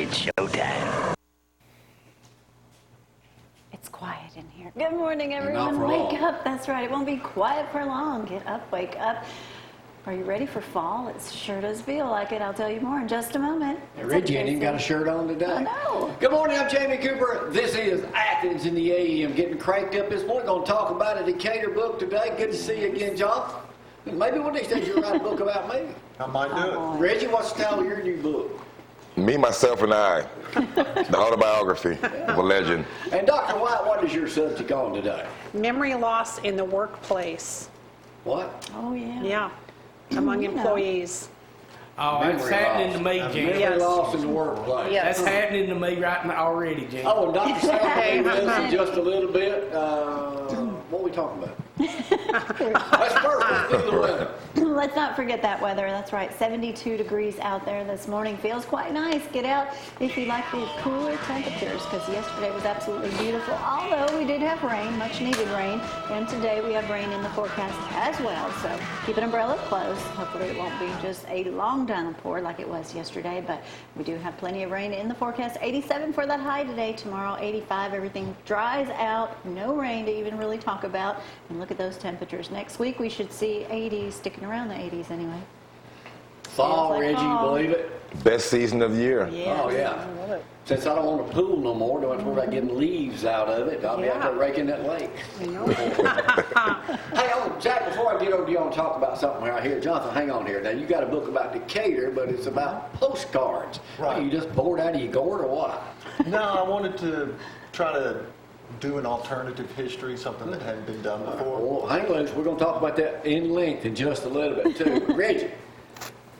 It's showtime. It's quiet in here. Good morning, everyone. Wake up. That's right. It won't be quiet for long. Get up, wake up. Are you ready for fall? It sure does feel like it. I'll tell you more in just a moment. Hey, Reggie ain't even got a shirt on today. I know. Good morning, I'm Jamie Cooper. This is Athens in the AM. Getting cranked up this morning. Going to talk about a Decatur book today. Good to see you again, John. Maybe one of these days you'll write a book about me. I might do it. Reggie, what's the title of your new book? Me, Myself, and I. The autobiography of a legend. And Dr. White, what is your subject on today? Memory loss in the workplace. What? Oh, yeah. Yeah, among employees. Oh, that's happening to me, Jim. Memory loss in the workplace. Yes. That's happening to me right now already, Jim. Oh, and Dr. Sam will be with us in just a little bit. What are we talking about? That's perfect. Let's do the weather. Let's not forget that weather. That's right. 72 degrees out there this morning. Feels quite nice. Get out if you like the cooler temperatures, because yesterday was absolutely beautiful. Although we did have rain, much needed rain, and today we have rain in the forecast as well. So keep an umbrella close. Hopefully it won't be just a long downpour like it was yesterday, but we do have plenty of rain in the forecast. 87 for that high today. Tomorrow 85. Everything dries out. No rain to even really talk about. And look at those temperatures. Next week we should see 80s, sticking around the 80s anyway. Fall, like Reggie, fall. you believe it? Best season of the year. Yeah. Oh, yeah. I love it. Since I don't want a pool no more, don't have to worry about getting leaves out of it. I'll be out there raking that lake. I know. Hey, Zack, before I get over to you, I want to talk about something right here. Jonathan, hang on here. Now, you got a book about Decatur, but it's about postcards. Right. Are you just bored out of your gourd or what? No, I wanted to try to do an alternative history, something that hadn't been done before. Well, hang loose. We're going to talk about that in length in just a little bit, too. Reggie,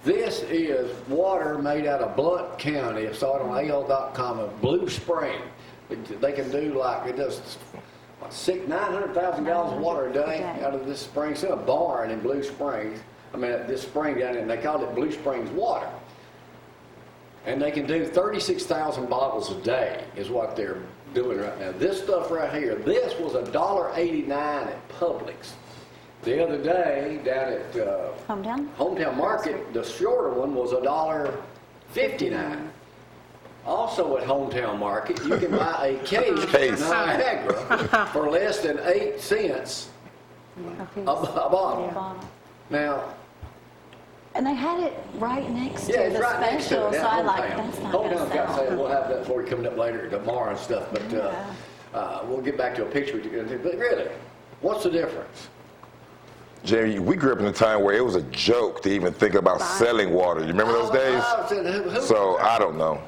this is water made out of Blount County. I saw it on AL.com of Blue Spring. They can do like, it does 900,000 gallons of water a day out of this spring. It's in a barn in Blue Springs. I mean, this spring down there, and they called it Blue Springs water. And they can do 36,000 bottles a day is what they're doing right now. This stuff right here, this was $1.89 at Publix. The other day down at Hometown Market, the shorter one was $1.59. Also at Hometown Market, you can buy a case of Niagara for less than 8 cents a bottle. Yeah. Now, And they had it right next to it's the right next to special, it. so I like, that's not going Hometown's to got sale. sell. We'll have that for you coming up later tomorrow and stuff. But we'll get back to a picture. But really, what's the difference? Jamie, we grew up in a time where it was a joke to even think about selling water. You remember those days? So I don't know.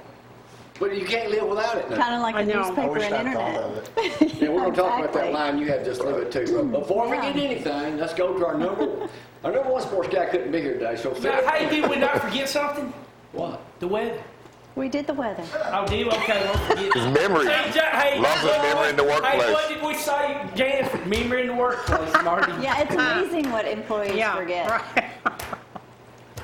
But you can't live without it now. Kind of like the I newspaper wish and I'd thought internet. of it. Yeah, we're going to talk about that Exactly. line you had just a little bit too. But before we get anything, let's go to our number one sports guy couldn't be here today. So Now, hey, did we not forget something? What? The weather. We did the weather. Oh, did we? Okay, won't forget. His memory. Hey, Lost his memory in the workplace. Hey, what did we say, Janice? Memory in the workplace, Marty. Yeah, it's amazing what employees forget. Right.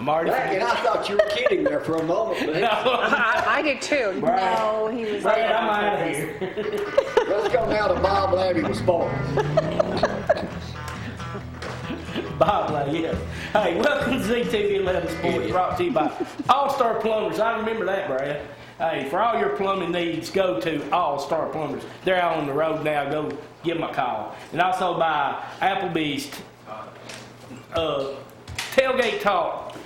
Marty. And I thought you were kidding there for a moment. But I did too. No, he was Brad, like, I'm out of here. let's go now to Bob Labby with sports. Bob Lay, yeah. Hey, welcome to ZTV 11 Sports, brought to you by All-Star Plumbers. I remember that, Brad. Hey, for all your plumbing needs, go to All-Star Plumbers. They're out on the road now. Go give them a call. And also by Applebee's Tailgate Talk,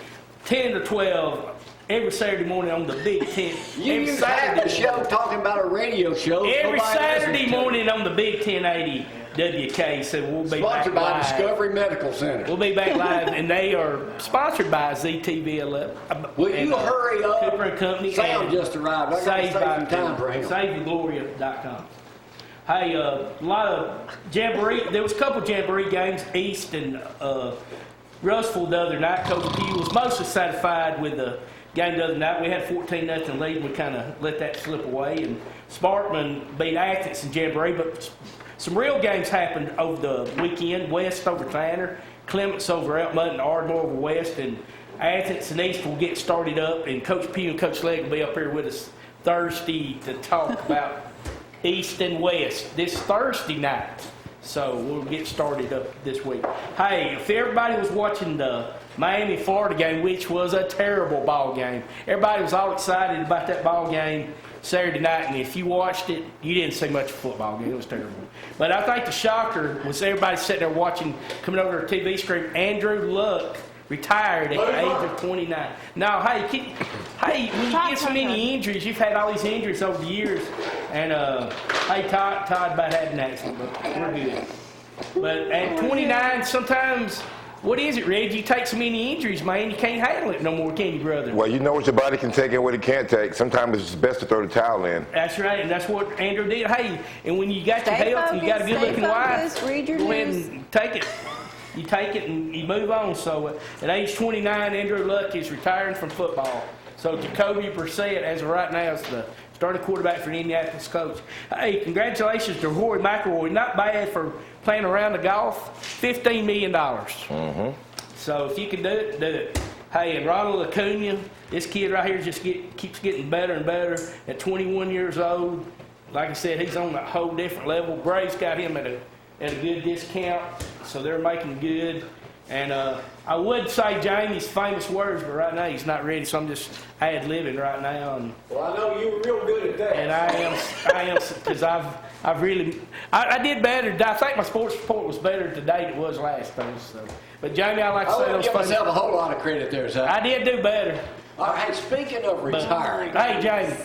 10 to 12, every Saturday morning on the Big Ten. You Every used to have the Saturday show talking about a radio show. Every Nobody Saturday listens to it. morning on the Big 1080 WK, so we'll be Sponsored back by live. Discovery Medical Center. We'll be back live, and they are sponsored by ZTV 11. Will you hurry up? Cooper and Company. Sam and just arrived. I got to save some time for him. SaveTheGloria.com. Hey, a lot of Jamboree. There was a couple Jamboree games, East and Russellville the other night. Coach Pugh was mostly satisfied with the game the other night. We had 14-0 lead, and we kind of let that slip away. And Sparkman beat Athens in Jamboree, but some real games happened over the weekend. West over Tanner, Clements over Eltmont, and Ardmore over West, and Athens and East will get started up. And Coach Pugh and Coach Legg will be up here with us Thursday to talk about East and West. This Thursday night, So we'll get started up this week. Hey, if everybody was watching the Miami-Florida game, which was a terrible ball game, everybody was all excited about that ball game Saturday night, and if you watched it, you didn't see much of a football game. It was terrible. But I think the shocker was everybody sitting there watching, coming over to the TV screen, Andrew Luck retired at the age of 29. Now, hey, when you get so many injuries, you've had all these injuries over the years, and hey, Todd about had an accident, but we're good. But at 29, sometimes, what is it, Reggie? You take so many injuries, man, you can't handle it no more, can you, brother? Well, you know what your body can take and what it can't take. Sometimes it's best to throw the towel in. That's right, and that's what Andrew did. Hey, and when you got your health and you got a good-looking wife, read your go ahead news. and take it. You take it and you move on. So at age 29, Andrew Luck is retiring from football. So Jacoby Brissett, as of right now, is the starting quarterback for the Indianapolis Colts. Hey, congratulations to Rory McIlroy. Not bad for playing around the golf. $15 million. Mm-hmm. So if you can do it, do it. Hey, and Ronald Acuna, this kid right here just keeps getting better and better. At 21 years old, like I said, he's on a whole different level. Braves got him at a good discount, so they're making good. And I would say Jamie's famous words, but right now he's not ready, so I'm just ad-libbing right now. And, Well, I know you were real good at that. and I am, because I've really, I did better. I think my sports report was better today than it was last time. So. But Jamie, I like to I say wouldn't those give famous. myself a whole lot of credit there, Zack. I did do better. All right, hey, speaking of But, retiring. hey, Jamie,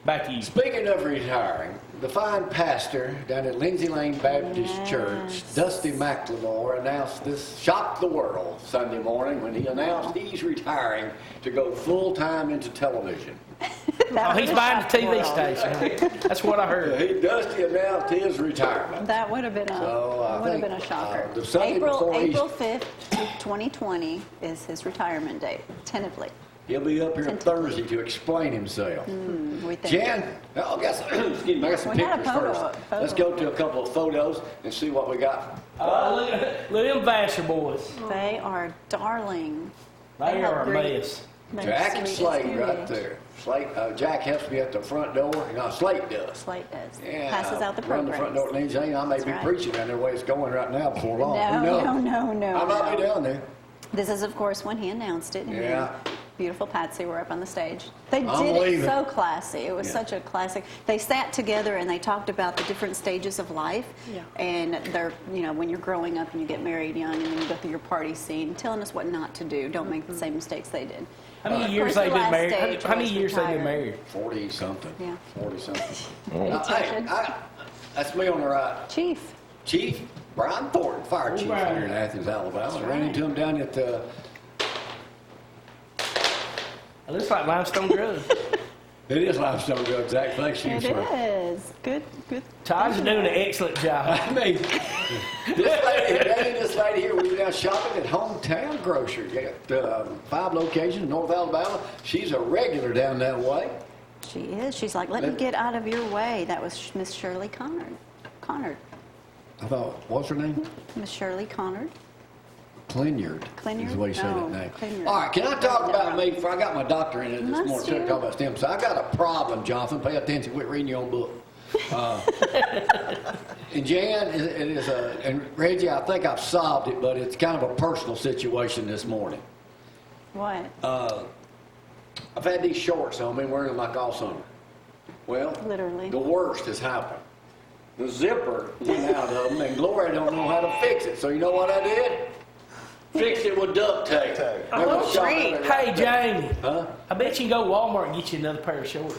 back to you. Speaking of retiring, the fine pastor down at Lindsay Lane Baptist Church, Dusty McLemore, announced this, shocked the world Sunday morning when he announced he's retiring to go full-time into television. Oh, he's buying the TV station. That's what I heard. Dusty announced his retirement. That would have been a shocker. The Sunday before April Easter. 5th, 2020 is his retirement date, tentatively. He'll be up here Thursday to explain himself. We think. Jan, I got some, excuse me, I got some We got a pictures photo- first. photo. Let's go to a couple of photos and see what we got. Look at them Vassar boys. They are darling. They have are a great- mess. they're Jack and sweet as Slade can right be. there. Slade, Jack helps me at the front door. No, Slade does. Slate does. Yeah, Passes out the run the front door programs. at Lindsay. I may That's be right. preaching down there the way it's going right now before long. Who knows? No. I might be down there. This is, of course, when he announced it. And Yeah. Beautiful Patsy were up on the stage. They I'm did it leaving. so classy. It was Yeah. such a classic. They sat together and they talked about the different stages of life. Yeah. And they're, when you're growing up and you get married young and then you go through your party scene, telling us what not to do. Don't make the same mistakes they did. How many Of years course, they the been last married? stage How many was years they been retired. married? 40-something. Yeah. 40-something. Attention. That's me on the right. Chief. Chief Brian Thornton, fire chief Brian. here in Athens, Alabama. That's Ran right. into him down at It looks like limestone grove. it is limestone drug, Zack. Thanks you, It sir. is. Good. Todd's doing an excellent job. I mean, this lady here, we were down shopping at Hometown Grocery. Got 5 locations in North Alabama. She's a regular down that way. She is. She's like, let me get out of your way. That was Miss Shirley Connard. I thought, what's her name? Miss Shirley Connard. Clynyard. Clynyard? Is the way you say No, that name. Clynyard. All right, can I talk about me? I got my doctor in it this Must morning. Too, you? talk about stem cells. I got a problem, Jonathan. Pay attention. Quit reading your own book. And Jan, it is and Reggie, I think I've solved it, but it's kind of a personal situation this morning. What? I've had these shorts on, been wearing them like all summer. Well, Literally. the worst has happened. The zipper went out of them, and Gloria don't know how to fix it. So you know what I did? Fixed it with duct tape. Oh, Never shot Hey, it. Jamie. Huh? I bet you can go to Walmart and get you another pair of shorts.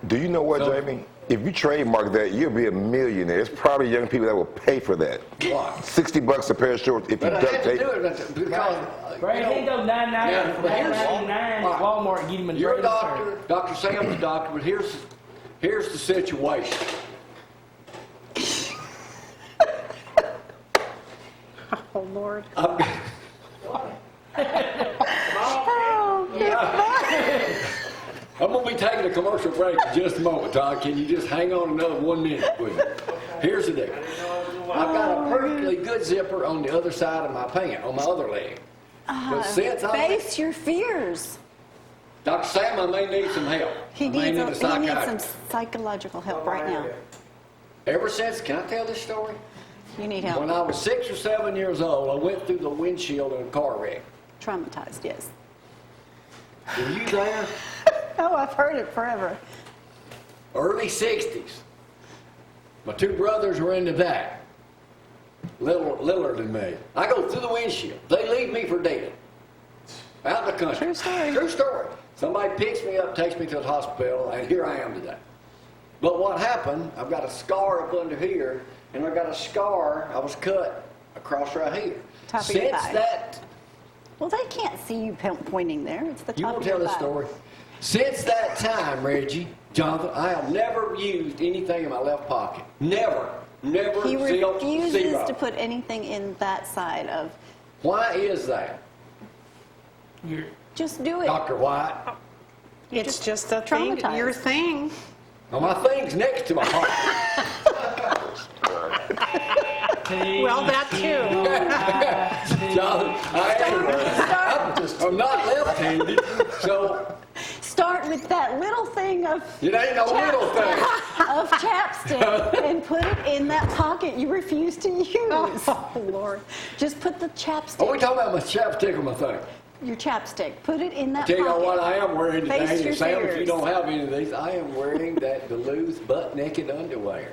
Do you know what, So- Jamie? If you trademark that, you'll be a millionaire. There's probably young people that will pay for that. What? $60 a pair of shorts if you But I duct had to tape. do it because, Right, you he can know, go $9.99 Yeah, but here's- at Walmart and get him a you're a great pair. doctor, Dr. Sam's a doctor, but here's the situation. Oh, Lord. I'm going to be taking a commercial break in just a moment, Todd. Can you just hang on another 1 minute with me? Here's the deal. I've got a perfectly good zipper on the other side of my pant, on my other leg. But since I Face your fears. Dr. Sam, I may need some help. He I may needs, need a he needs psychiatrist. some psychological help right now. Ever since, can I tell this story? You need When help. I was 6 or 7 years old, I went through the windshield in a car wreck. Traumatized, yes. Were you there? Oh, I've heard it forever. Early 60s. My two brothers were into that. Littler than me. I go through the windshield. They leave me for dead. Out in the country. True story. True story. Somebody picks me up, takes me to the hospital, and here I am today. But what happened, I've got a scar up under here, and I've got a scar, I was cut across right here. Top of your Since thigh. that, Well, they can't see you pointing there. It's the you top want of to tell your this thigh. story? Since that time, Reggie, Jonathan, I have never used anything in my left pocket. Never. Never. He Zero. refuses Zero. to put anything in that side of. Why is that? You're, Just do it. Dr. White? It's just a thing, traumatized. your thing. Well, my thing's next to my heart. Well, that too. Jonathan, I'm not left-handed, so Start with that little thing of it ain't no little thing. of chapstick and put it in that pocket you refuse to use. Oh, Lord. Just put the Are we chapstick, talking about my chapstick or my thing? your chapstick. Put it in that Tell you pocket. what I am wearing Face today, your and Sam, if you fears. don't have any of these, I am wearing that Duluth butt-naked underwear.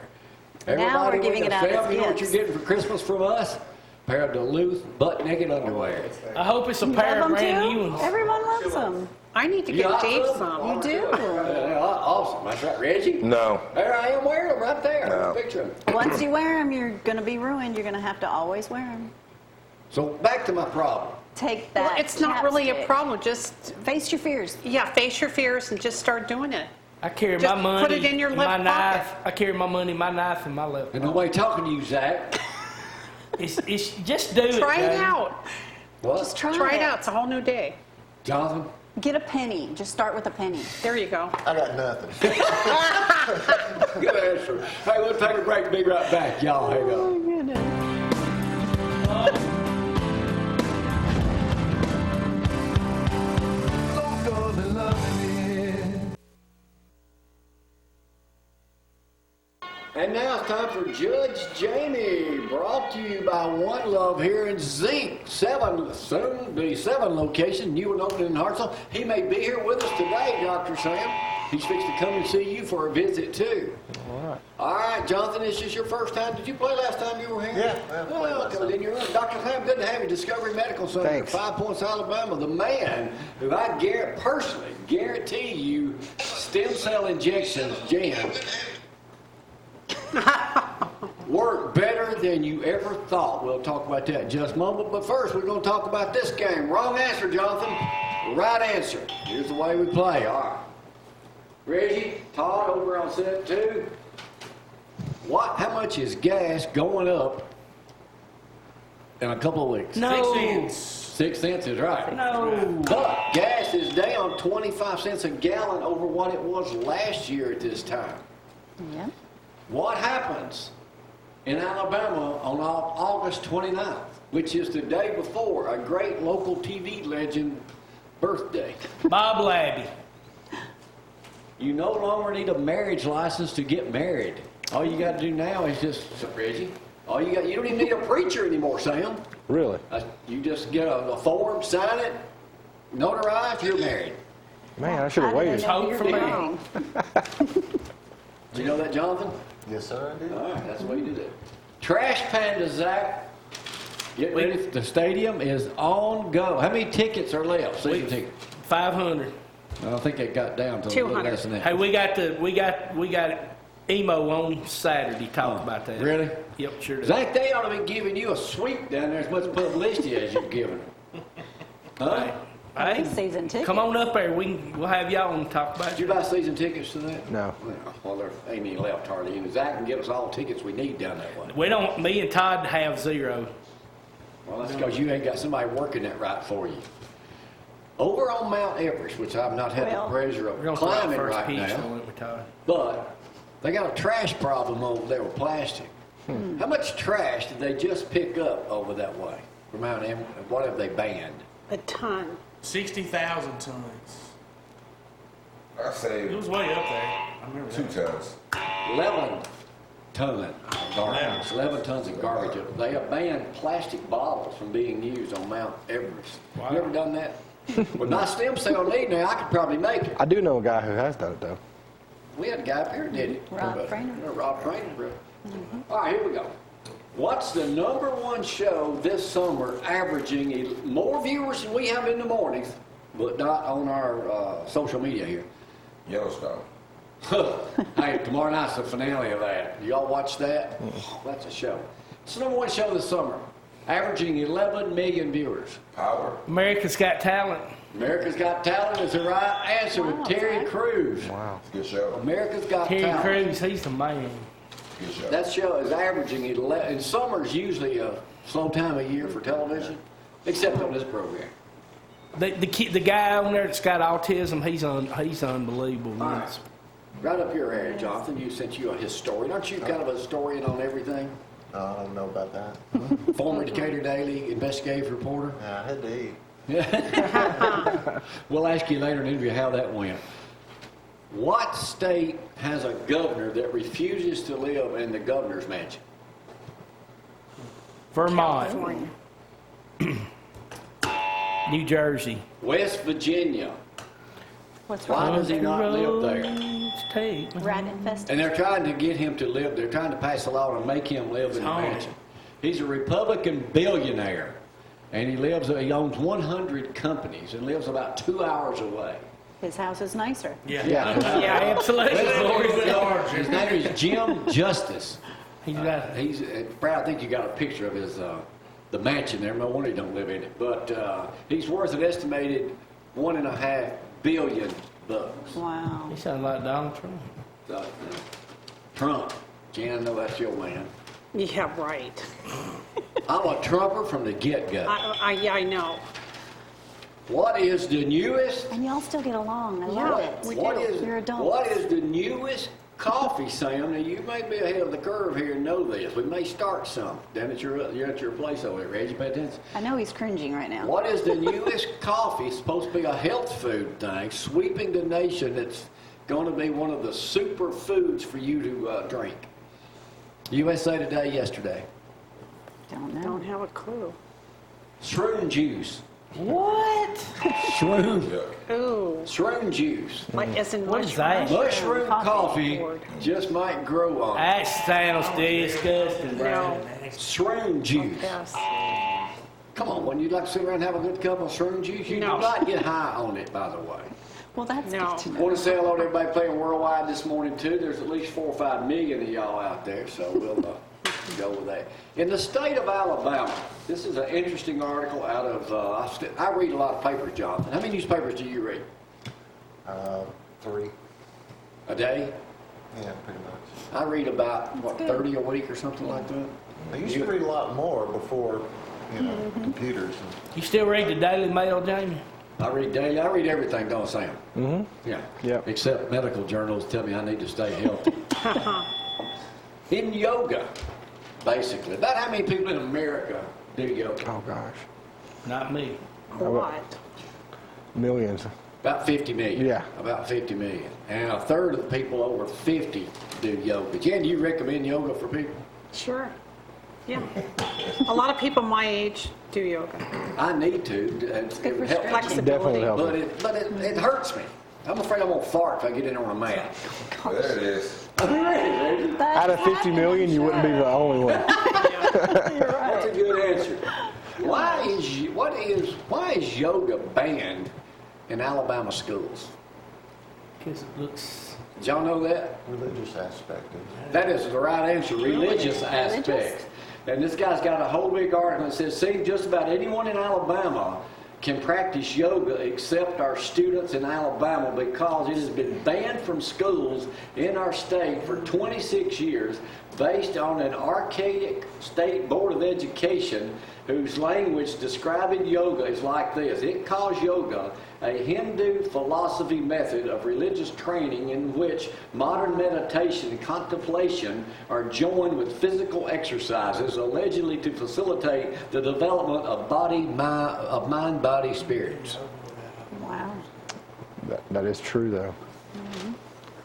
Now we're Everybody giving with it us, out Sam, as you know what gifts. you're getting for Christmas from us? A pair of Duluth butt-naked underwear. I hope it's a You pair love of them brand new too? ones. Everyone loves them. I need to You get like Dave them? some. You do. Awesome. That's right. Reggie? No. There I am wearing them right there. No. Picture them. Once you wear them, you're going to be ruined. You're going to have to always wear them. So back to my problem. Take that. Well, it's not really a chapstick. problem. Just, Face your fears. yeah, face your fears and just start doing it. I carry Just my money, put it in your and left my pocket. knife. I carry my money, my knife, and my left. And nobody talking to you, Zach. It's just do it. Try it Dave. out. What? Just try Try it out. It's a whole new day. Jonathan? Get a penny. Just start with a penny. There you go. I got nothing. Good answer. Hey, we'll take a break and be right back. Y'all hang on. Oh, goodness. And now it's time for Judge Jamie, brought to you by One Love here in Zeke. Soon be 7 locations, new and opening in Hartselle. He may be here with us today, Dr. Sam. He's fixing to come and see you for a visit, too. All right, Jonathan, this is your first time. Did you play last time you were here? Yeah, I played last time. Then you're right. Dr. Sam, good to have you. Discovery Medical Center, Thanks. 5 Points, Alabama. The man who I personally guarantee you stem cell injections, Jan, work better than you ever thought. We'll talk about that in just a moment. But first, we're going to talk about this game. Wrong answer, Jonathan. Right answer. Here's the way we play. All right. Reggie, Todd over on set 2. How much is gas going up in a couple of weeks? No. 6 cents is right. No. But gas is down 25 cents a gallon over what it was last year at this time. Yeah. What happens in Alabama on August 29th, which is the day before a great local TV legend birthday? Bob Labby. You no longer need a marriage license to get married. All you got to do now is just, Reggie, you don't even need a preacher anymore, Sam. Really? You just get a form, sign it, notarize, you're married. Man, I should have I didn't waited. know Hope you for were me. wrong. Do you know that, Jonathan? Yes, sir, I do. All right, that's the way you do that. Trash Panda, Zack. Get ready. The stadium is on go. How many tickets are left? Season tickets. 500. I don't think it got down to a little 200. less than that. Hey, we got emo on Saturday. Talk about that. Really? Yep, sure. Does. Zach, they ought to be giving you a suite down there as much publicity as you've given them. Huh? Hey, Season ticket. come on up there. We'll have y'all and talk about Did you you. buy season tickets to that? No. Well, there ain't any left hardly. And Zach can get us all tickets we need down that way. We don't. Me and Todd have 0. Well, that's because you ain't got somebody working that right for you. Over on Mount Everest, which I've not had Well, the pleasure We're of gonna try climbing first right piece, now, won't we, Todd? but they got a trash problem over there with plastic. How much trash did they just pick up over that way from Mount Everest? What have they banned? A ton. 60,000 tons. I say It was way up there. I remember 2 that. tons. ton of garbage, 11 tons of garbage. They have banned plastic bottles from being used on Mount Everest. Wow. You ever done that? With my stem cell need now, I could probably make it. I do know a guy who has done it though. We had a guy up here that did it. Rob Frainer. Rob Frainer, bro. All right, here we go. What's the #1 show this summer averaging more viewers than we have in the mornings, but not on our social media here? Yellowstone. Hey, tomorrow night's the finale of that. Y'all watch that? That's a show. It's the #1 show this summer, averaging 11 million viewers. Power. America's Got Talent. America's Got Talent is the right answer with Terry Crews. Wow. Good show. America's Got Terry Talent. Crews, he's the man. Good show. That show is averaging 11. And summer's usually a slow time of year for television, except on this program. The guy on there that's got autism, he's unbelievable. All Man. right. Right up your area, Jonathan. Since you're a historian, aren't you kind of a historian on everything? I don't know about that. Former Decatur Daily investigative reporter. Yeah, I had to eat. We'll ask you later in the interview how that went. What state has a governor that refuses to live in the governor's mansion? Vermont, California. New Jersey. West Virginia. What's Why wrong? does he not live there? Take. Rat infested. And they're trying to get him to live. They're trying to pass a law to make him live in the Oh. mansion. He's a Republican billionaire, and he owns 100 companies and lives about 2 hours away. His house is nicer. Yeah, Yeah. yeah, absolutely. His name is Jim Justice. He's got. He's Brad. I think you got a picture of his the mansion there. No wonder he don't live in it. But he's worth an estimated $1.5 billion. Wow. He sounds like Donald Trump. Trump. Jan, I know that's your man. Yeah, right. I'm a Trumper from the get-go. I know. What is the newest? And y'all still get along. I love Yeah, it. we What do. is You're adults. what is the newest coffee, Sam? Now you may be ahead of the curve here and know this. We may start some. Then you're at your place over there, Reggie. Pay attention. I know he's cringing right now. What is the newest coffee? It's supposed to be a health food thing, sweeping the nation. It's going to be one of the super foods for you to drink. USA Today yesterday. Don't know. Don't have a clue. Shroom juice. What? Shroom. Ooh, Shroom juice. like as in What is mushroom? that? Mushroom coffee Lord. just might grow on it. That sounds disgusting, Brad. Shroom juice. Yes. Come on, wouldn't you like to sit around and have a good cup of shroom juice? You No. do not get high on it, by the way. Well, that's No. good to know. Want to say hello to everybody playing worldwide this morning, too. There's at least 4 or 5 million of y'all out there, so we'll go with that. In the state of Alabama, this is an interesting article out of, I read a lot of papers, Jonathan. How many newspapers do you read? 3. A day? Yeah, pretty much. I read about, what, Good. 30 a week or something like that? I used to read a lot more before, computers. You still read the Daily Mail, Jamie? I read daily. I read everything, don't Sam? Mm-hmm. Yeah. Yep. Except medical journals tell me I need to stay healthy. In yoga, basically. About how many people in America do yoga? Oh gosh, Not me. What? millions. About 50 million. Yeah. About 50 million. And a third of the people over 50 do yoga. Jen, do you recommend yoga for people? Sure. Yeah. A lot of people my age do yoga. I need to. And good for it helps. stretching. Definitely Flexibility. helps. But it hurts me. I'm afraid I'm going to fart if I get in on a mat. There it is. Out of 50 million, you wouldn't be the only one. That's a good answer. Why is yoga banned in Alabama schools? Because it looks. Did y'all know that? Religious aspect of it. That is the right answer, religious aspect. And this guy's got a whole big article that says, see, just about anyone in Alabama can practice yoga except our students in Alabama because it has been banned from schools in our state for 26 years based on an archaic state board of education whose language describing yoga is like this. It calls yoga a Hindu philosophy method of religious training in which modern meditation and contemplation are joined with physical exercises allegedly to facilitate the development of mind, body, spirits. Wow. That is true, though.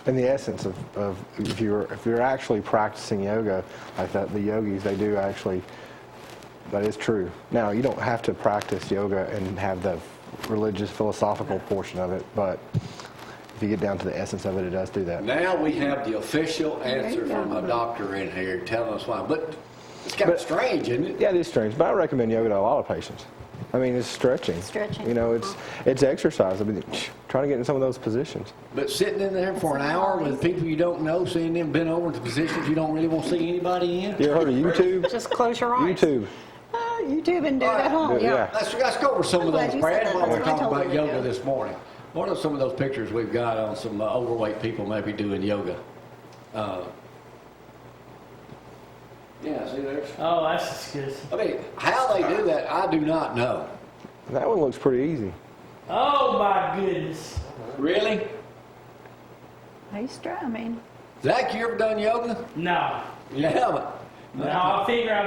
And the essence of if you're actually practicing yoga, like that, the yogis, they do actually, that is true. Now, you don't have to practice yoga and have the religious, philosophical portion of it, but if you get down to the essence of it, it does do that. Now we have the official answer from a doctor in here telling us why. But it's kind of strange, isn't it? Yeah, it is strange, but I recommend yoga to a lot of patients. I mean, it's stretching. Stretching. You know, it's exercise. I mean, trying to get in some of those positions. But sitting in there for an hour with people you don't know, seeing them bent over into positions you don't really want to see anybody in. You ever heard of YouTube? Just close your eyes. YouTube. YouTube and do it at home. Yeah. Let's go over some of glad those, you said Brad, that. while That's we're what I talking told about you to yoga do. this morning. What are some of those pictures we've got on some overweight people maybe doing yoga? Yeah, see there? Oh, that's good. I mean, how they do that, I do not know. That one looks pretty easy. Oh my goodness. Really? He's trying. I mean, Zack, you ever done yoga? No. You haven't? No, I figure I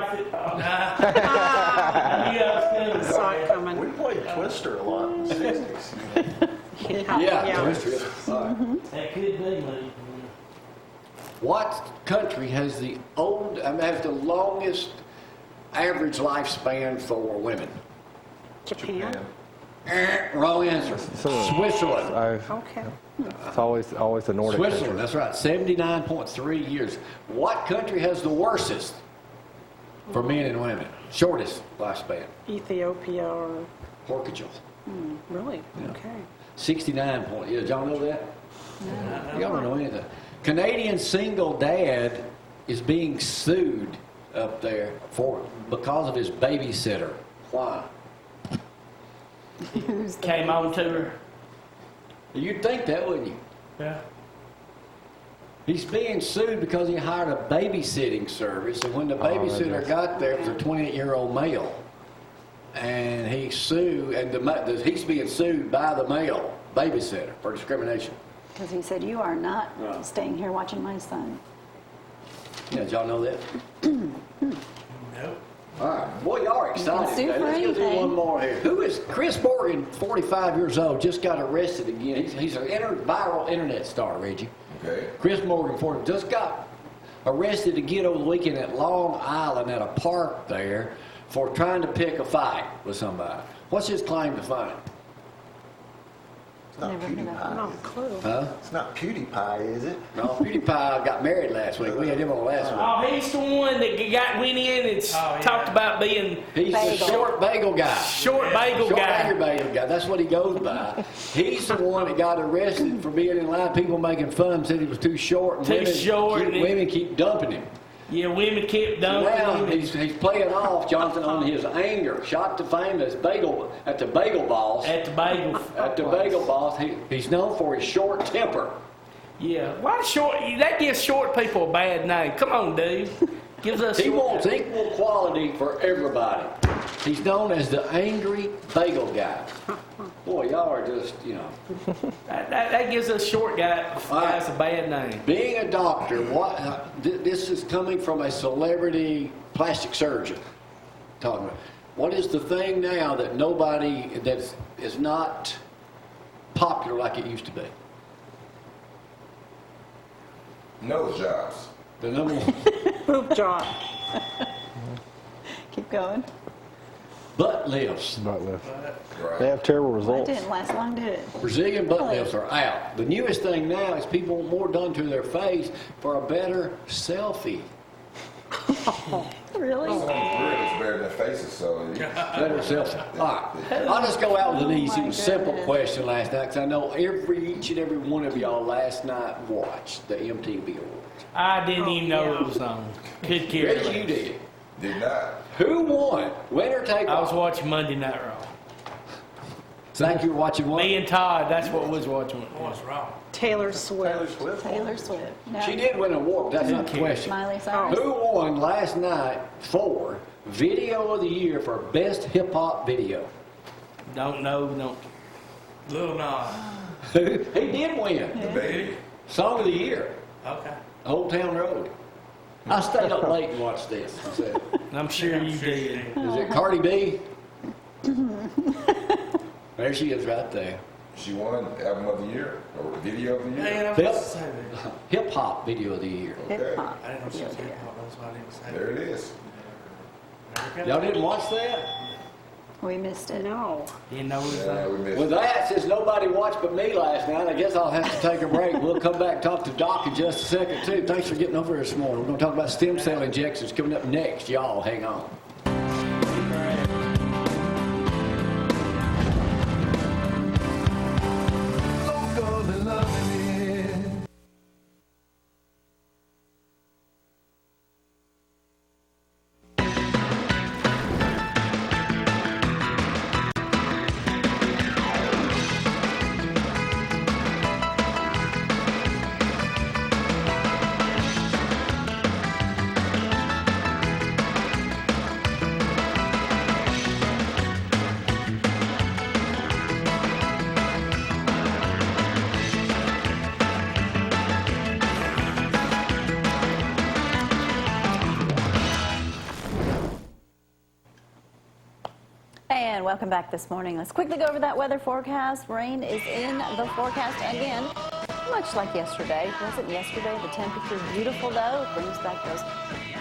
knew I was Saw it good. coming. We played Twister a lot in the 60s. Yeah. All right. That could be me. What country has the longest average lifespan for women? Japan. Wrong answer. Switzerland. Okay. It's always the Nordic Switzerland, that's right. 79.3 years. What country has the worstest for men and women? Shortest lifespan? Ethiopia or Portugal. really? Yeah. Okay. 69 point. Yeah, did y'all know that? No. Y'all don't know anything. Canadian single dad is being sued up there because of his babysitter. Why? Came on to her. You'd think that, wouldn't you? Yeah. He's being sued because he hired a babysitting service, and when the babysitter got there, it was a 28-year-old male, and he sued, and he's being sued by the male babysitter for discrimination. because he said, you are not Right. staying here watching my son. Yeah, did y'all know that? Nope. All right, boy, y'all are excited sue today. for Let's get through anything. one more here. Who is Chris Morgan? 45 years old, just got arrested again. He's an viral internet star, Reggie. Okay. Chris Morgan, just got arrested again over the weekend at Long Island at a park there for trying to pick a fight with somebody. What's his claim to fame? It's not Never heard of PewDiePie. No clue. Huh? It's not PewDiePie, is it? No, PewDiePie got married last week. We had him on last week. Oh, he's the one that went in and talked about being He's the Bagel. short bagel guy. short bagel Short guy. bagel guy. That's what he goes by. He's the one that got arrested for being in line. People making fun, said he was too short. And Too short, and women keep dumping him. Yeah, women kept dumping Now him. he's playing off Jonathan on his anger. Shot to fame as at the bagel boss. At the bagel. At the bagel boss, he's known for his short temper. Yeah. Why short? That gives short people a bad name. Come on, dude. Gives us. He wants equal quality for everybody. He's known as the angry bagel guy. Boy, y'all are just, That gives us short guys a bad name. Being a doctor, this is coming from a celebrity plastic surgeon. Talking about what is the thing now that is not popular like it used to be? Nose jobs. The number one. Boob job. Keep going. Butt lifts. Butt lift. Right. They have terrible It results. didn't last long, did it? Brazilian butt lifts are out. The newest thing now is people want more done to their face for a better selfie. Really? It's better than faces, so Better selfie. All right. I'll just go out with an easy, simple question last night because I know each and every one of y'all last night watched the MTV Awards. I didn't even know it was on. Could care Reggie, you less. did. did not. Who won? Winner take I was all. watching Monday Night Raw. Zach, you were watching what? Me and Todd, that's what was watching. What's wrong? Taylor Swift. Taylor Swift. Taylor Swift. No. She did win an award, but that's not the question. Miley Cyrus. Who won last night for Video of the Year for Best Hip Hop Video? Don't know, don't. Lil Nas. He did win. The baby. Song of the Year, Okay. Old Town Road. I stayed up late and watched this. Is I'm sure you did. it Cardi B? There she is right there. She won Album of the Year or Video of the Year. Man, I was about to say that. Hip Hop Video of the Year. Hip hop. I didn't know she was hip hop, that's why I didn't say There it is. it. Y'all didn't watch that? We missed it. No. You know, Yeah, we missed With it. that, since nobody watched but me last night, I guess I'll have to take a break. We'll come back and talk to Doc in just a second, too. Thanks for getting over here this morning. We're going to talk about stem cell injections coming up next. Y'all, hang on. And welcome back this morning. Let's quickly go over that weather forecast. Rain is in the forecast again, much like yesterday. Wasn't yesterday the temperature beautiful though? It brings back those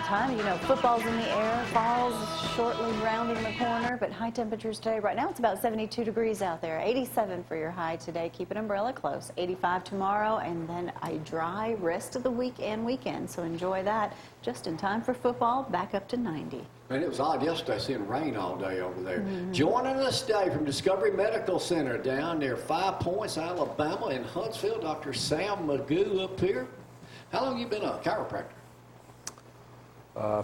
time. You know, football's in the air, fall's shortly rounding the corner, but high temperatures today. Right now it's about 72 degrees out there. 87 for your high today. Keep an umbrella close. 85 tomorrow, and then a dry rest of the week and weekend. So enjoy that. Just in time for football, back up to 90. Man, it was odd yesterday seeing rain all day over there. Joining us today from Discovery Medical Center down near 5 Points, Alabama in Huntsville, Dr. Sam McGough up here. How long have you been a chiropractor?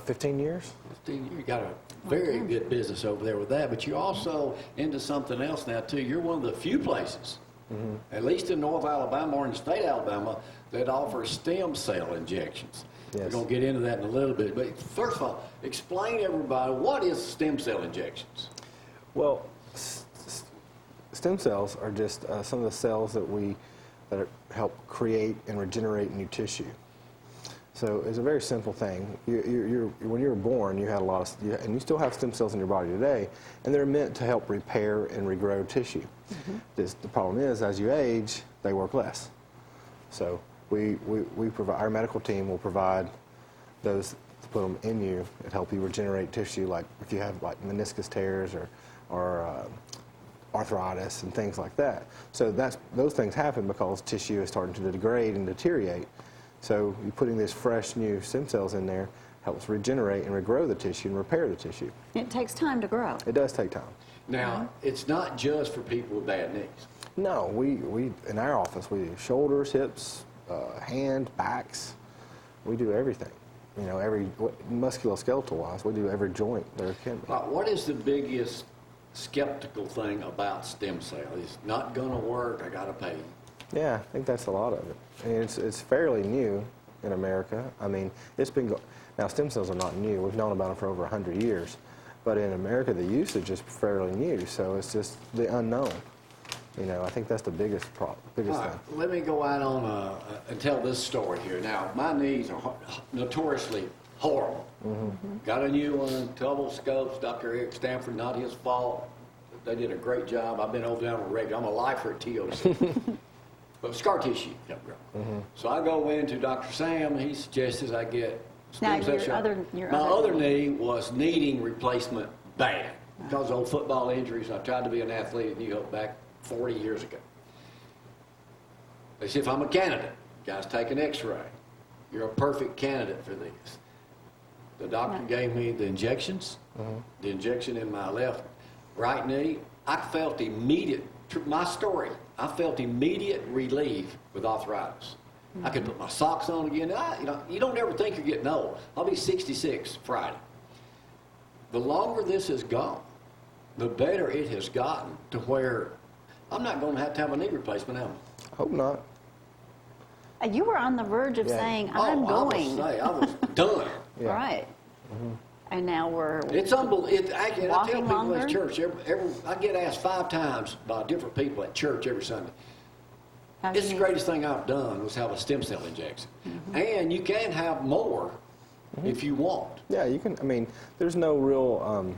15 years. 15 years. You got a very good business over there with that, but you're also into something else now, too. You're one of the few places, at least in North Alabama or in the state of Alabama, that offers stem cell injections. Yes. We're going to get into that in a little bit. But first of all, explain to everybody, what is stem cell injections? Well, stem cells are just some of the cells that help create and regenerate new tissue. So it's a very simple thing. When you were born, you had a lot of, and you still have stem cells in your body today, and they're meant to help repair and regrow tissue. The problem is, as you age, they work less. So we provide, our medical team will provide those to put them in you and help you regenerate tissue, like if you have like meniscus tears or arthritis and things like that. So those things happen because tissue is starting to degrade and deteriorate. So you putting these fresh new stem cells in there helps regenerate and regrow the tissue and repair the tissue. It takes time to grow. It does take time. Now, it's not just for people with bad knees. No, we in our office we do shoulders, hips, hand, backs. We do everything. You know, every musculoskeletal wise, we do every joint there can be. What is the biggest skeptical thing about stem cell? It's not going to work. I got to pay. Yeah, I think that's a lot of it. I mean, it's fairly new in America. I mean, it's been now stem cells are not new. We've known about them for over 100 years, but in America the usage is fairly new. So it's just the unknown. You know, I think that's the biggest problem. Biggest All thing. right, let me go out on and tell this story here. Now, my knees are notoriously horrible. Got a new one, double scopes, Dr. Eric Stanford, not his fault. They did a great job. I've been over there with Reggie. I'm a lifer at TOC. But scar tissue kept growing. So I go in to Dr. Sam. He suggests I get Now, stem cell your shot. other My other knee was needing replacement bad because of old football injuries. I tried to be an athlete at New Hope back 40 years ago. They said, if I'm a candidate, guys, take an x-ray. You're a perfect candidate for this. The doctor gave me the injections, the injection in my right knee. I felt immediate, my story, I felt immediate relief with arthritis. I could put my socks on again. You don't ever think you're getting old. I'll be 66 Friday. The longer this has gone, the better it has gotten to where I'm not going to have a knee replacement, am I? Hope not. You were on the verge of saying, I'm going. I was done. Yeah. Right. And now we're It's unbelievable. I tell walking people longer? at church, I get asked 5 times by different people at church every Sunday. How do It's you the mean? greatest thing I've done was have a stem cell injection. And you can have more if you want. Yeah, you can. I mean, there's no real,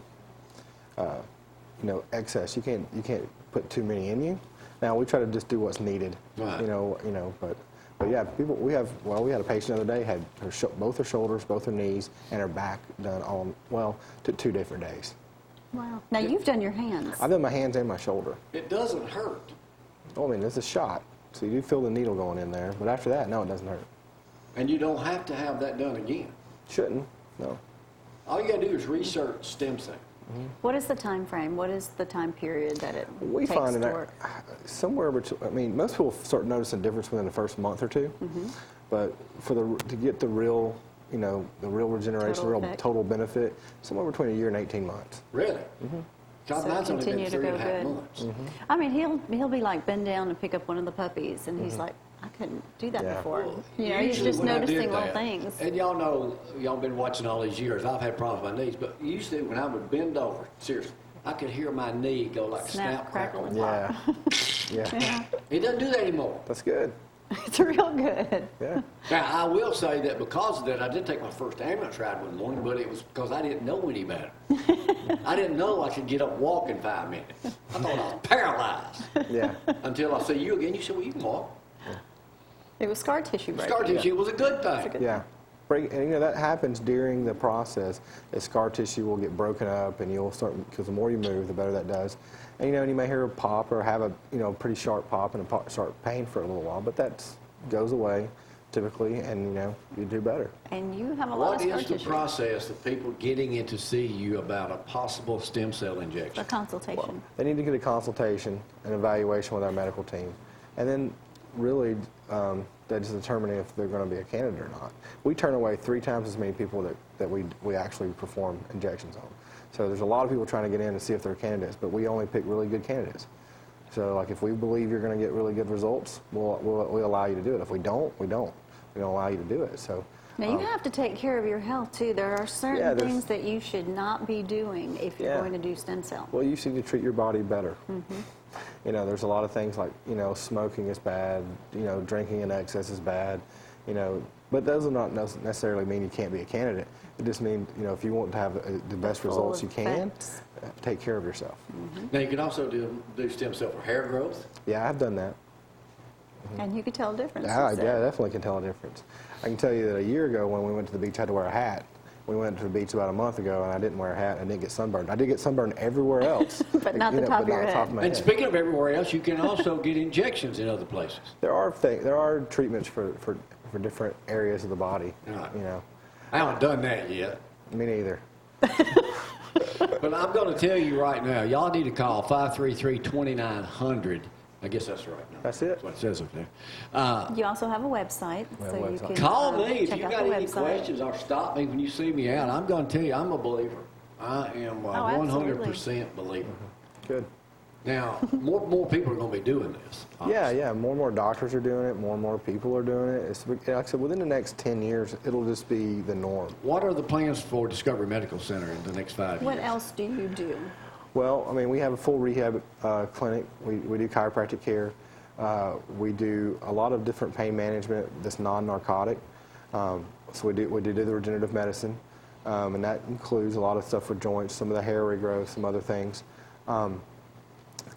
excess. You can't put too many in you. Now we try to just do what's needed. Right. But yeah, we had a patient the other day had both her shoulders, both her knees, and her back done on took 2 different days. Wow. Now you've done your hands. I've done my hands and my shoulder. It doesn't hurt. Oh, I mean, it's a shot, so you do feel the needle going in there, but after that, no, it doesn't hurt. And you don't have to have that done again. Shouldn't, no. All you got to do is research stem cell. What is the time frame? What is the time period that it We takes find to that work? somewhere between. I mean, most people start noticing a difference within the first month or 2, but to get the real, the real regeneration, Total the real effect. total benefit, somewhere between 1 year and 18 months. Really? So Mine's only been continue to 3.5 go good. months. I mean, he'll be like bend down and pick up one of the puppies, and he's like, I couldn't do that Yeah. before. He's Usually just when I did noticing little that, things. And y'all know, y'all been watching all these years, I've had problems with my knees, but usually when I would bend over, seriously, I could hear my knee go like snap, crackle, and pop. Yeah, It doesn't do that anymore. that's good. It's real good. Yeah, Now, I will say that because of that, I did take my first ambulance ride one morning, but it was because I didn't know any better. I didn't know I could get up and walk in 5 minutes. I thought I was paralyzed yeah. until I see you again. You said, well, you can walk. It was scar tissue breaking. Scar tissue was a good thing. Yeah. And that happens during the process. The scar tissue will get broken up, and you'll start, because the more you move, the better that does. And and you may hear a pop or have a pretty sharp pop and start pain for a little while, but that goes away typically, and you do better. And you have a lot of What scar is the tissue. process of people getting in to see you about a possible stem cell injection? A consultation. They need to get a consultation, an evaluation with our medical team, and then really that's determining if they're going to be a candidate or not. We turn away 3 times as many people that we actually perform injections on. So there's a lot of people trying to get in and see if they're candidates, but we only pick really good candidates. So like if we believe you're going to get really good results, we'll allow you to do it. If we don't, we don't. We don't allow you to do it. So. Now, you have to take care of your health, too. There are certain there's- things that you should not be doing if you're Yeah. going to do stem cell. Well, you need to treat your body better. There's a lot of things like, smoking is bad, drinking in excess is bad, but those do not necessarily mean you can't be a candidate. It just means, if you want to have the best full results you can, effects. take care of yourself. Now, you can also do stem cell for hair growth. Yeah, I've done that. And you could tell a difference. Yeah, you I said. definitely can tell a difference. I can tell you that a year ago when we went to the beach, I had to wear a hat. We went to the beach about a month ago, and I didn't wear a hat. I didn't get sunburned. I did get sunburned everywhere else. But not the top of your head. my And head. speaking of everywhere else, you can also get injections in other places. There are treatments for different areas of the body. Right. I I haven't done that yet. Me neither. But I'm going to tell you right now, y'all need to call 533-2900. I guess that's right. No, That's it. That's what it says up there. You also have a website, We have so a you website. can Call me if check you out got the any website. questions or stop me when you see me out. I'm going to tell you, I'm a believer. I am a absolutely. 100% believer. Good. Now, more people are going to be doing this. obviously. Yeah. More and more doctors are doing it. More and more people are doing it. It's, like I said, within the next 10 years, it'll just be the norm. What are the plans for Discovery Medical Center in the next 5 years? What else do you do? Well, I mean, we have a full rehab clinic. We do chiropractic care. We do a lot of different pain management that's non-narcotic. So we do the regenerative medicine, and that includes a lot of stuff for joints, some of the hair regrowth, some other things. We're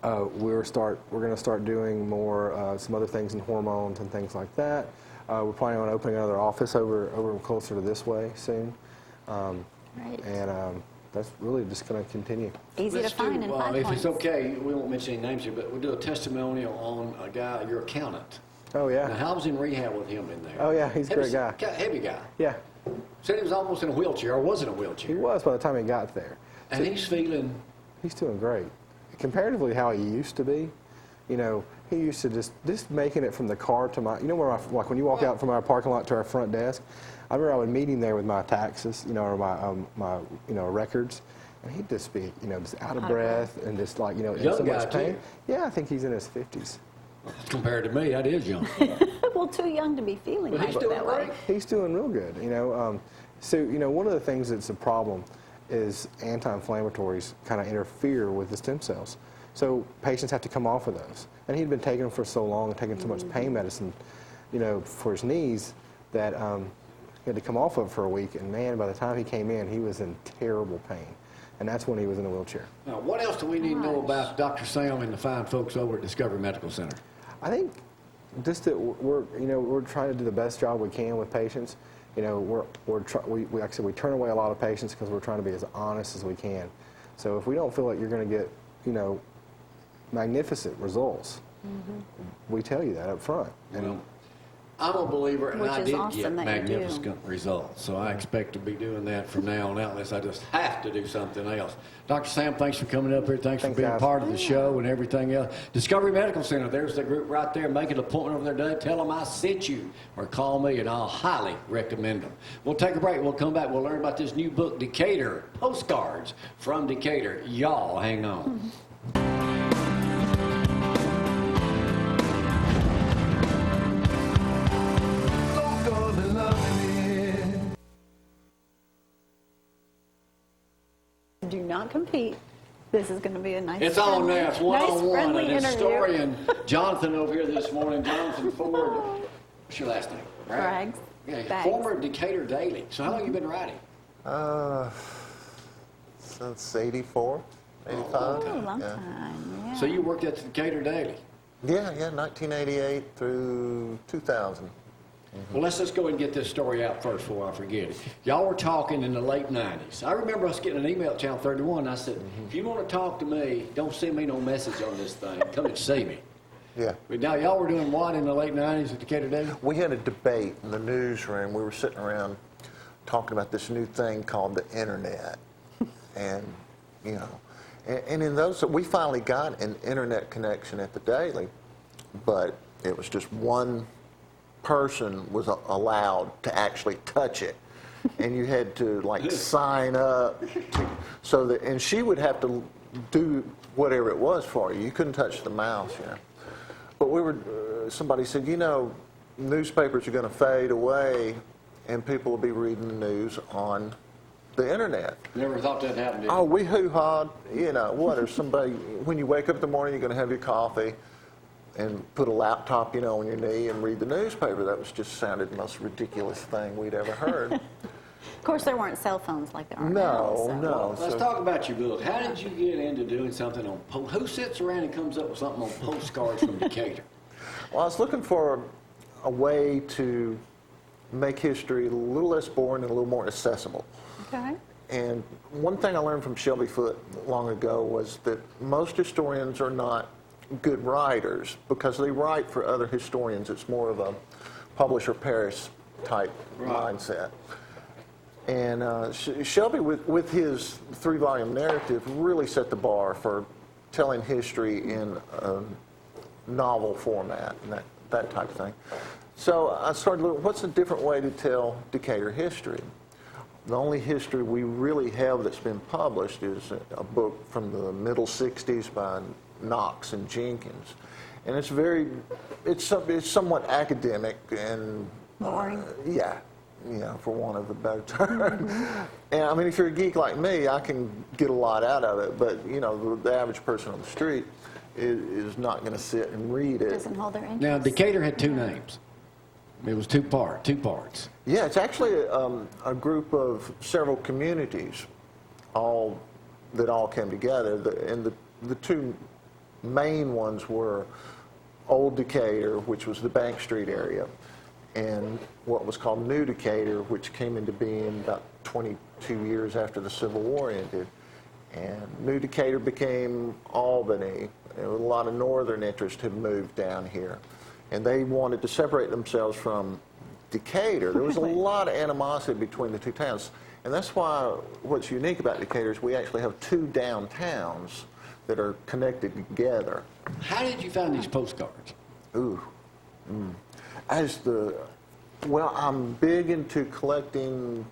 going to start doing more some other things in hormones and things like that. We're planning on opening another office over closer to this way soon, Right. and that's really just going to continue. Easy to Let's find do, in 5 if points. it's okay, we won't mention any names here, but we'll do a testimonial on a guy, your accountant. Oh Now, yeah, how was in rehab with him in there? oh yeah, he's a great guy. Heavy guy. Yeah, Said he was almost in a wheelchair, or was in a wheelchair. he was by the time he got there. And he's feeling, He's doing great. Comparatively how he used to be, he used to just making it from the car to my, where like when you walk out from our parking lot to our front desk, I remember I would meet him there with my taxes, or my records, and he'd just be, just out of breath and just like, in Young so guy, much pain. too. Yeah, I think he's in his 50s. compared to me, that is young. Well, too young to be feeling But like he's it doing that way. great. He's doing real good, So, one of the things that's a problem is anti-inflammatories kind of interfere with the stem cells. So patients have to come off of those. And he'd been taking them for so long and taking so much pain medicine, for his knees that he had to come off of it for a week. And man, by the time he came in, he was in terrible pain. and that's when he was in a wheelchair. Now, what else do we need to know about Dr. Sam and the fine folks over at Discovery Medical Center? I think just that we're trying to do the best job we can with patients. We like I said, we turn away a lot of patients because we're trying to be as honest as we can. So if we don't feel like you're going to get, magnificent results, we tell you that up front. Well, I'm a believer, and Which I is did awesome get that you do. magnificent results. So I expect to be doing that from now on out unless I just have to do something else. Dr. Sam, thanks for coming up here. Thanks for being guys. part of the show and everything else. Discovery Medical Center, there's the group right there. Make an appointment over there today. Tell them I sent you, or call me, and I'll highly recommend them. We'll take a break. We'll come back. We'll learn about this new book, Decatur, Postcards from Decatur. Y'all hang on. Do not compete. This is going to be a nice. It's on now. It's one-on-one. friendly And interview. historian Jonathan over here this morning, Jonathan Ford. What's your last name? Braggs. Yeah, Bags. former Decatur Daily. So how long have you been writing? Since 84, 85. Oh, long yeah. time. Yeah. So you worked at the Decatur Daily. Yeah, 1988 through 2000. Well, let's just go ahead and get this story out first before I forget it. Y'all were talking in the late 90s. I remember us getting an email at Channel 31. I said, if you want to talk to me, don't send me no message on this thing. Come and see me. Yeah. But now y'all were doing what in the late 90s at Decatur Daily? We had a debate in the newsroom. We were sitting around talking about this new thing called the internet. And, and in those, we finally got an internet connection at the Daily, but it was just one person was allowed to actually touch it. And you had to sign up and she would have to do whatever it was for you. You couldn't touch the mouse, But somebody said, newspapers are going to fade away and people will be reading the news on the internet. Never thought that happened, did you? Oh, we hoo-hawed, or somebody, when you wake up in the morning, you're going to have your coffee and put a laptop, on your knee and read the newspaper. That sounded the most ridiculous thing we'd ever heard. Of course, there weren't cell phones like there are now. No. Let's talk about your book. How did you get into doing something on who sits around and comes up with something on postcards from Decatur? Well, I was looking for a way to make history a little less boring and a little more accessible. Okay. And one thing I learned from Shelby Foote long ago was that most historians are not good writers because they write for other historians. It's more of a publish or perish type mindset. And Shelby, with his 3-volume narrative, really set the bar for telling history in a novel format and that type of thing. So I started looking, what's a different way to tell Decatur history? The only history we really have that's been published is a book from the middle 60s by Knox and Jenkins. And it's somewhat academic and Boring. For want of a better term. And I mean, if you're a geek like me, I can get a lot out of it, but the average person on the street is not going to sit and read it. Doesn't hold their interest. Now, Decatur had 2 names. It was two parts. Yeah, it's actually a group of several communities that all came together. And the 2 main ones were Old Decatur, which was the Bank Street area, and what was called New Decatur, which came into being about 22 years after the Civil War ended. And New Decatur became Albany. A lot of northern interest had moved down here. And they wanted to separate themselves from Decatur. There was a lot of animosity between the 2 towns. And that's why what's unique about Decatur is we actually have 2 downtowns that are connected together. How did you find these postcards? I'm big into collecting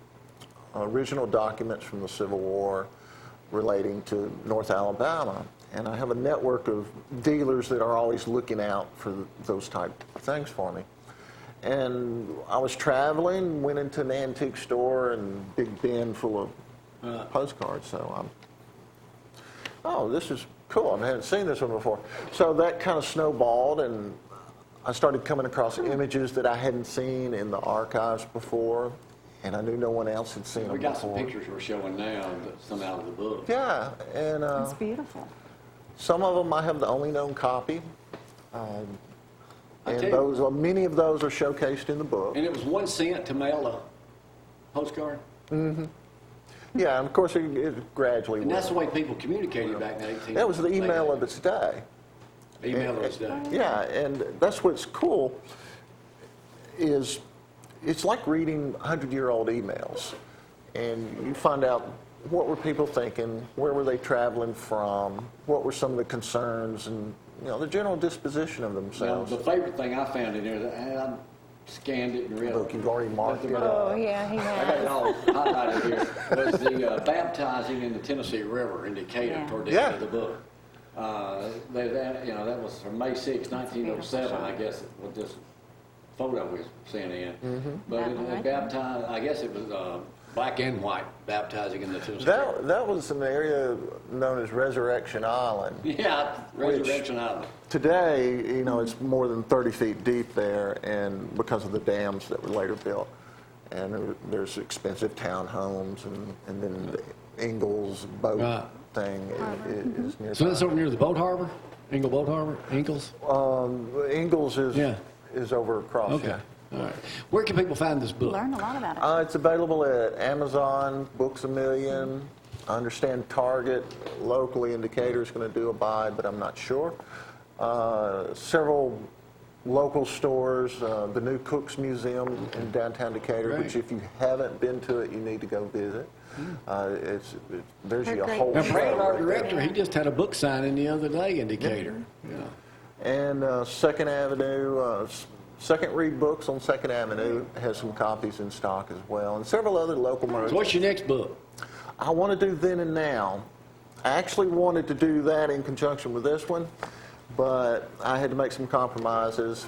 original documents from the Civil War relating to North Alabama. And I have a network of dealers that are always looking out for those type of things for me. And I was traveling, went into an antique store, and big bin full of postcards. So this is cool. I hadn't seen this one before. So that kind of snowballed, and I started coming across images that I hadn't seen in the archives before. and I knew no one else had seen them We got some before. pictures we're showing now, some out of the book. Yeah, and It's beautiful. some of them I have the only known copy. I And tell you- many of those are showcased in the book. And it was 1 cent to mail a postcard. Yeah, and of course it gradually And that's the went. way people communicated back in the 1800s. That was the email of its day. Email of its day. Yeah, and that's what's cool is it's like reading 100-year-old emails. And you find out what were people thinking, where were they traveling from, what were some of the concerns, and the general disposition of Now, themselves. the favorite thing I found in there, and I scanned it and read Look, you've already marked it. Oh, yeah, he I got has. it all highlighted here, was the baptizing in the Tennessee River in Decatur Yeah. toward the Yeah. end of the book. That was from May 6, 1907, I guess, what this photo was sent in. But That one it right there. baptized, I guess it was black and white baptizing in the Tennessee River. That was an area known as Resurrection Island. Yeah, Resurrection Island. Today, it's more than 30 feet deep there, and because of the dams that were later built. And there's expensive townhomes, and then the Ingalls boat Right. thing is nearby. So that's over near the boat harbor? Ingle Boat Harbor? Ingalls? Ingalls Yeah. is over across. Okay. Yeah. All right. Where can people find this book? Learn a lot about it. It's available at Amazon, Books A Million. I understand Target locally in Decatur is going to do a buy, but I'm not sure. Several local stores, the new Cooks Museum in downtown Decatur, Great. which if you haven't been to it, you need to go visit. There's They're you a great. whole Now, show Brad, our right there. director, he just had a book signing the other day in Decatur. Yeah. And Second Avenue, Second Read Books on Second Avenue has some copies in stock as well, and several other local merchants. So what's your next book? I want to do Then and Now. I actually wanted to do that in conjunction with this one, but I had to make some compromises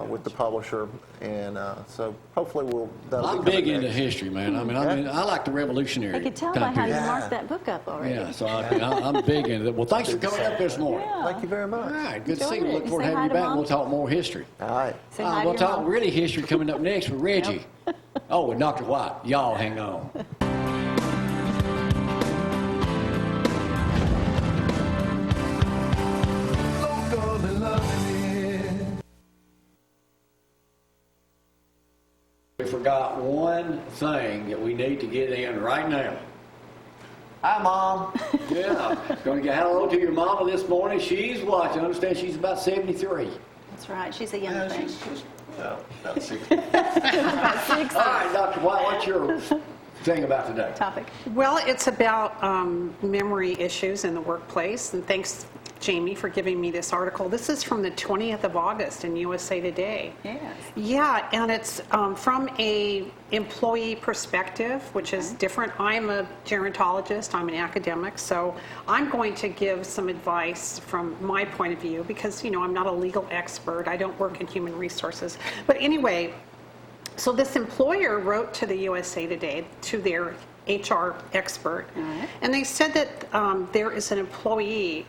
with the publisher, and so hopefully that'll I'm be big coming into next. history, man. I like the revolutionary. I could tell by time how you period. marked that book up already. Yeah, so I'm big into it. Well, thanks for coming up this morning. Yeah. Thank you very All much. right, good to see Enjoyed you. it. Look forward Say to having hi you to back, and Mom. we'll talk more history. All right. Say hi to We'll your talk mom. really history coming up next with Reggie. Oh, with Dr. White. Y'all hang on. We forgot one thing that we need to get in right now. Hi, Mom. Yeah, going to get hello to your mama this morning. She's watching. I understand she's about 73. That's right. She's a young thing. That's it. About 6 All right, Dr. White, what's your thing about today? topic. Well, it's about memory issues in the workplace, and thanks, Jamie, for giving me this article. This is from the 20th of August in USA Today. Yes. Yeah, and it's from a employee perspective, which is different. I'm a gerontologist, I'm an academic, so I'm going to give some advice from my point of view because, I'm not a legal expert. I don't work in human resources. But anyway, so this employer wrote to the USA Today, to their HR expert, and they said that there is an employee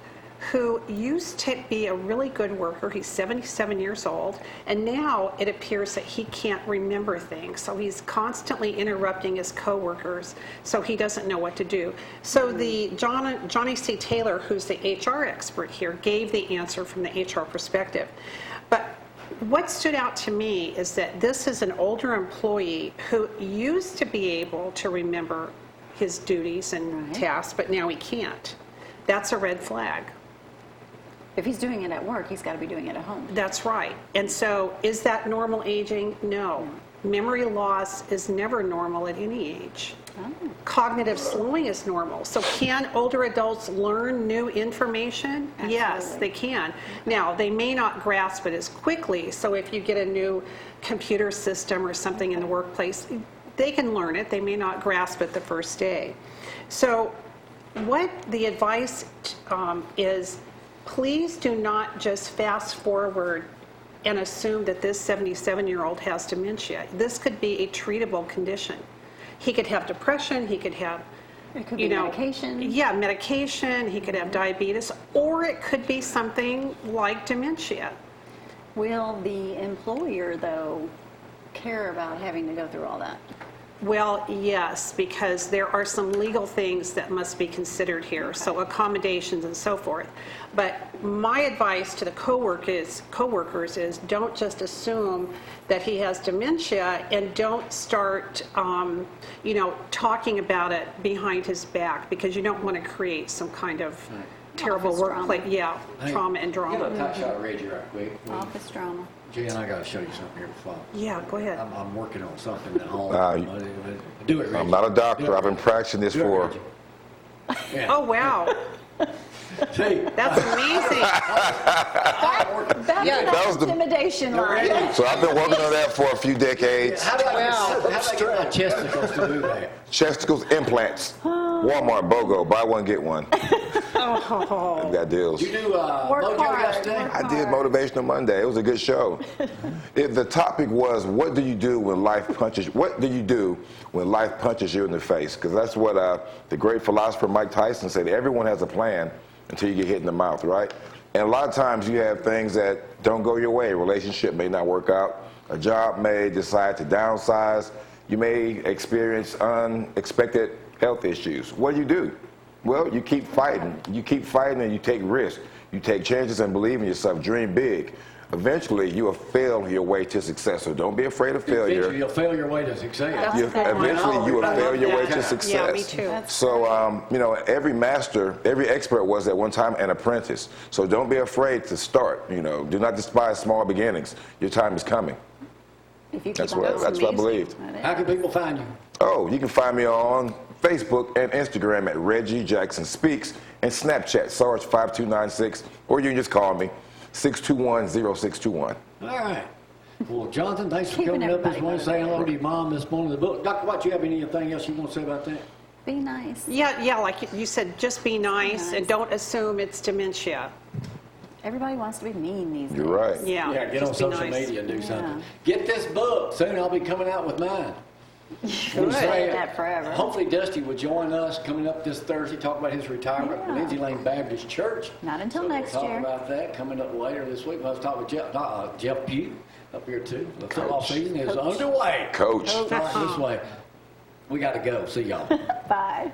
who used to be a really good worker. He's 77 years old, and now it appears that he can't remember things. So he's constantly interrupting his coworkers, so he doesn't know what to do. So the Johnny C. Taylor, who's the HR expert here, gave the answer from the HR perspective. But what stood out to me is that this is an older employee who used to be able to remember his duties and tasks, but now he can't. That's a red flag. If he's doing it at work, he's got to be doing it at home. That's right. And so is that normal aging? No. Memory loss is never normal at any age. Cognitive slowing is normal. So can older adults learn new information? Yes, Absolutely. they can. Now, they may not grasp it as quickly. So if you get a new computer system or something in the workplace, they can learn it. They may not grasp it the first day. So what the advice is, please do not just fast forward and assume that this 77-year-old has dementia. This could be a treatable condition. He could have depression, he could have, It could be medication. Yeah, medication, he could have diabetes, or it could be something like dementia. Will the employer, though, care about having to go through all that? Well, yes, because there are some legal things that must be considered here, so accommodations and so forth. But my advice to the coworkers is don't just assume that he has dementia and don't start, talking about it behind his back, because you don't want to create some kind of terrible Office workplace, drama. trauma and Give drama. a top shot of Reggie right quick. Office drama. Jay and I got to show you something here before. Yeah, go ahead. I'm working on something at home. Nah, Do it, Reggie. I'm not a doctor. Do it, I've been Reggie. practicing this Do it, for. Reggie. Yeah. Oh, wow, See, that's amazing. that was the- Intimidation line. So I've been working on that for a few decades. how do I get my chesticles to do that? Chesticles, implants. Walmart, BOGO, buy one, get one. Oh, Got deals. You do Work Mojo hard, yesterday? work I did Motivational Monday. It was a good show. The topic was, what do you do when life punches? What do you do when life punches you in the face? Because that's what the great philosopher Mike Tyson said. Everyone has a plan until you get hit in the mouth, right? And a lot of times you have things that don't go your way. A relationship may not work out. A job may decide to downsize. You may experience unexpected health issues. What do? Well, you keep fighting. You keep fighting and you take risks. You take chances and believe in yourself. Dream big. Eventually, you will fail your way to success. So don't be afraid of failure. Eventually, you'll fail your way to success. Eventually, you will fail your way to success. yeah, me too. So, every master, every expert was at one time an apprentice. So don't be afraid to start. Do not despise small beginnings. Your time is coming. If you keep That's on what going. that's what I believed. How can people find you? Oh, you can find me on Facebook and Instagram at Reggie Jackson Speaks and Snapchat Sarge5296, or you can just call me 621-0621. All right. Well, Jonathan, thanks for Keeping coming up this everybody morning, saying hello to your mom this morning in the book. Dr. Watt, you have anything else you want to say about that? Be nice. Yeah, like you said, just be nice nice. and don't assume it's dementia. Everybody wants to be mean these days. You're right. Yeah, Get on just be social nice. media and do Yeah. something. Get this book. Soon I'll be coming out with mine. We've said that forever. Hopefully Dusty will join us coming up this Thursday, talk about his retirement at Yeah. Lindsay Lane Baptist Church. Not until So next we'll year. talk about that coming up later this week. I was talking with Jeff Pugh up here too. The football season is underway. Coach. All right, this way. We got to go. See y'all. Bye.